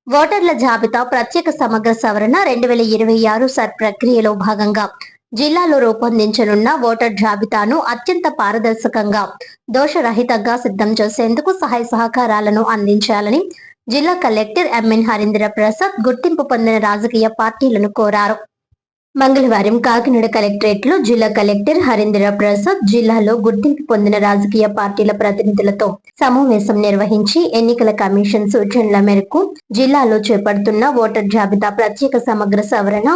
ఓటర్ల జాబితా ప్రత్యేక సమగ్ర సవరణ 2026 సర్ ప్రక్రియలో భాగంగా జిల్లాలో రూపొందించనున్న ఓటర్ జాబితాను అత్యంత పారదర్శకంగా, దోషరహితంగా సిద్ధం చేసేందుకు సహాయ సహకారాలను అందించాలని జిల్లా కలెక్టర్ ఎంఎన్ హరీంద్ర ప్రసాద్ గుర్తింపు పొందిన రాజకీయ పార్టీలను కోరారు. మంగళవారం కాకినాడ కలెక్టరేట్ లో జిల్లా కలెక్టర్ హరీంద్ర ప్రసాద్ జిల్లాలో గుర్తింపు పొందిన రాజకీయ పార్టీల ప్రతినిధులతో సమావేశం నిర్వహించి ఎన్నికల కమిషన్ సూచనల మేరకు జిల్లాలో చేపడుతున్న ఓటర్ జాబితా ప్రత్యేక సమగ్ర సవరణ,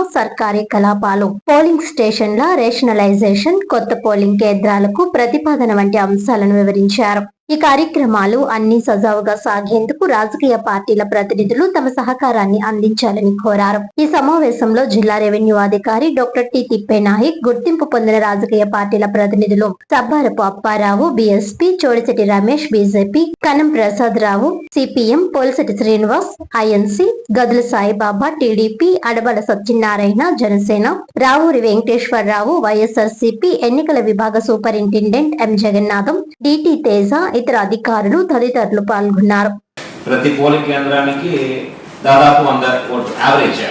కార్యకలాపాలు, పోలింగ్ స్టేషన్ల రేషనలైజేషన్, కొత్త పోలింగ్ కేంద్రాలకు ప్రతిపాదన వంటి అంశాలను వివరించారు. ఈ కార్యక్రమాలు అన్ని సజావుగా సాగేందుకు రాజకీయ పార్టీల ప్రతినిధులు తమ సహకారాన్ని అందించాలని కోరారు. ఈ సమావేశంలో జిల్లా రెవెన్యూ అధికారి డాక్టర్ టి తిప్పేనాయక్, గుర్తింపు పొందిన రాజకీయ పార్టీల ప్రతినిధులు Sabbarapu Apparao, BSP, Chodisetti Ramesh, BJP, Kanam Prasad Rao, CPM, Polisetti Srinivas, INC, Gadula Saibaba, TDP, Adabala Satyanarayana, Janasena, Ravuri Venkateswararao, YSRCP ఎన్నికల విభాగ superintendent M Jagannatham, DT Teja, ఇతర అధికారులు తదితరులు పాల్గొన్నారు. ప్రతి పోలింగ్ కేంద్రానికి దాదాపు 100 ఓట్లు యావరేజ్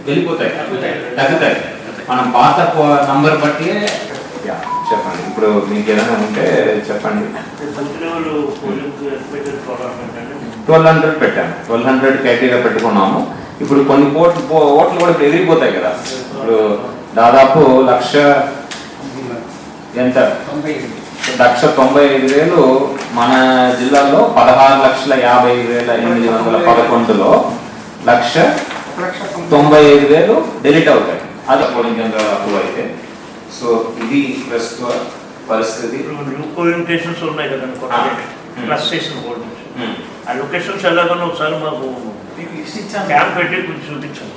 వెళ్ళిపోతాయి, తగ్గుతాయి. మనం పాత నంబర్ బట్టి చెప్పండి. ఇప్పుడు మీకు ఏదైనా ఉంటే చెప్పండి. 1200 పెట్టాము, 1200 క్రైటీరియా పెట్టుకున్నాము. ఇప్పుడు కొన్ని ఓట్లు కూడా ఎదిరిపోతాయి కదా. ఇప్పుడు దాదాపు 1,95,000 మన జిల్లాలో 16,50,811లో 1,95,000 డెలిట్ అవుతాయి. అది పోలింగ్ కేంద్రాలు అప్రూవ్ అయితే. సో ఇది ప్రస్తుత పరిస్థితి. లొకేషన్స్ ఉన్నాయి కదా, ప్లస్ స్టేషన్ ఆ లొకేషన్స్ ఎలాగో ఒకసారి మాకు క్యాంప్ పెట్టి కొంచెం చూపించాను.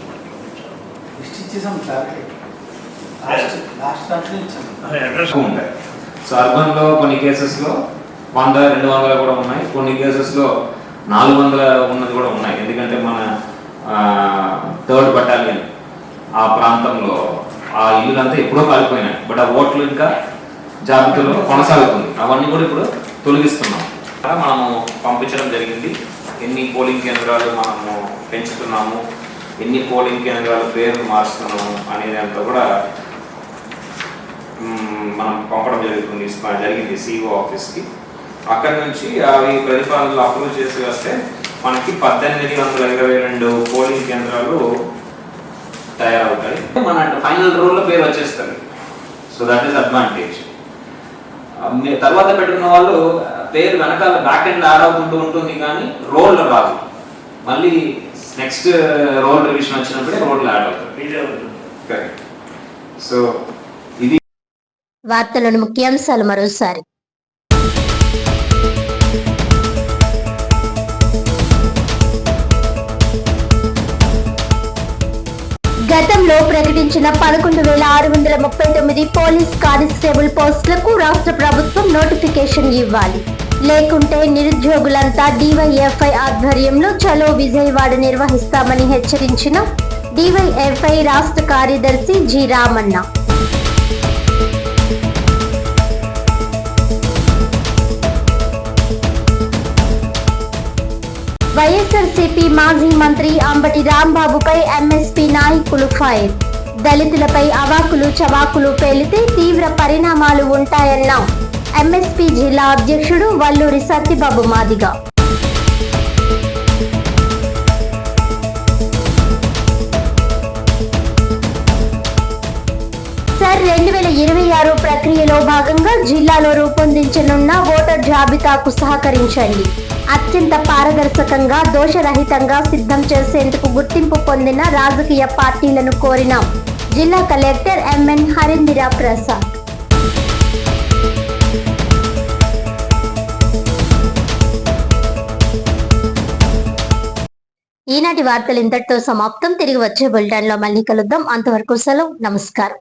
ఉంటాయి. సో అర్బన్ లో కొన్ని కేసెస్ లో 100-200 కూడా ఉన్నాయి, కొన్ని కేసెస్ లో 400 ఉన్నది కూడా ఉన్నాయి. ఎందుకంటే మన 3rd బటాలియన్ ఆ ప్రాంతంలో ఆ ఇల్లులంతా ఎప్పుడో కాలిపోయినాయి. బట్ ఆ ఓట్లు ఇంకా జాబితాలో కొనసాగుతుంది. అవన్నీ కూడా ఇప్పుడు తొలగిస్తున్నాం. మనము పంపించడం జరిగింది. ఎన్ని పోలింగ్ కేంద్రాలు మనము పెంచుతున్నాము, ఎన్ని పోలింగ్ కేంద్రాల పేర్లు మార్చుతున్నాము అనేది అంతా కూడా మనం పంపడం జరిగింది సిఇఓ ఆఫీస్కి. అక్కడి నుంచి అవి ప్రతిపాదనలు అప్రూవ్ చేసి వస్తే మనకి 1,822 పోలింగ్ కేంద్రాలు తయారవుతాయి. మన ఫైనల్ రోల్లో పేరు వచ్చేస్తుంది. So that is advantage. తర్వాత పెట్టుకున్న వాళ్ళు పేరు వెనకాల బ్యాక్ ఎండ్ యాడ్ అవుతుంటూ ఉంటుంది, కానీ రోల్ రాదు. మళ్ళీ నెక్స్ట్ రోల్ రివిజన్ వచ్చినప్పుడే రోల్ యాడ్ అవుతుంది. సో ఇది వార్తలోని ముఖ్యాంశాలు మరోసారి. గతంలో ప్రకటించిన 11,639 పోలీస్ కానిస్టేబుల్ పోస్టులకు రాష్ట్ర ప్రభుత్వం నోటిఫికేషన్ ఇవ్వాలి, లేకుంటే నిరుద్యోగులంతా డివైఎఫ్ఐ ఆధ్వర్యంలో చలో విజయవాడ నిర్వహిస్తామని హెచ్చరించిన డివైఎఫ్ఐ రాష్ట్ర కార్యదర్శి జి రామన్న. వైఎస్ఆర్సీపీ మాజీ మంత్రి అంబటి రాంబాబుపై ఎంఎస్పీ నాయకులు ఫైర్. దళితులపై అవాకులు చవాకులు పేలితే తీవ్ర పరిణామాలు ఉంటాయన్న ఎంఎస్పీ జిల్లా అధ్యక్షుడు వల్లూరి సత్యబాబు మాదిగ. సర్ 2026 ప్రక్రియలో భాగంగా జిల్లాలో రూపొందించనున్న ఓటర్ జాబితాకు సహకరించండి. అత్యంత పారదర్శకంగా, దోషరహితంగా సిద్ధం చేసేందుకు గుర్తింపు పొందిన రాజకీయ పార్టీలను కోరిన జిల్లా కలెక్టర్ ఎంఎన్ హరీంద్ర ప్రసాద్. ఈనాటి వార్తలు ఇంతటితో సమాప్తం. తిరిగి వచ్చే బులెటిన్ లో మళ్ళీ కలుద్దాం. అంతవరకు సెలవు. నమస్కారం.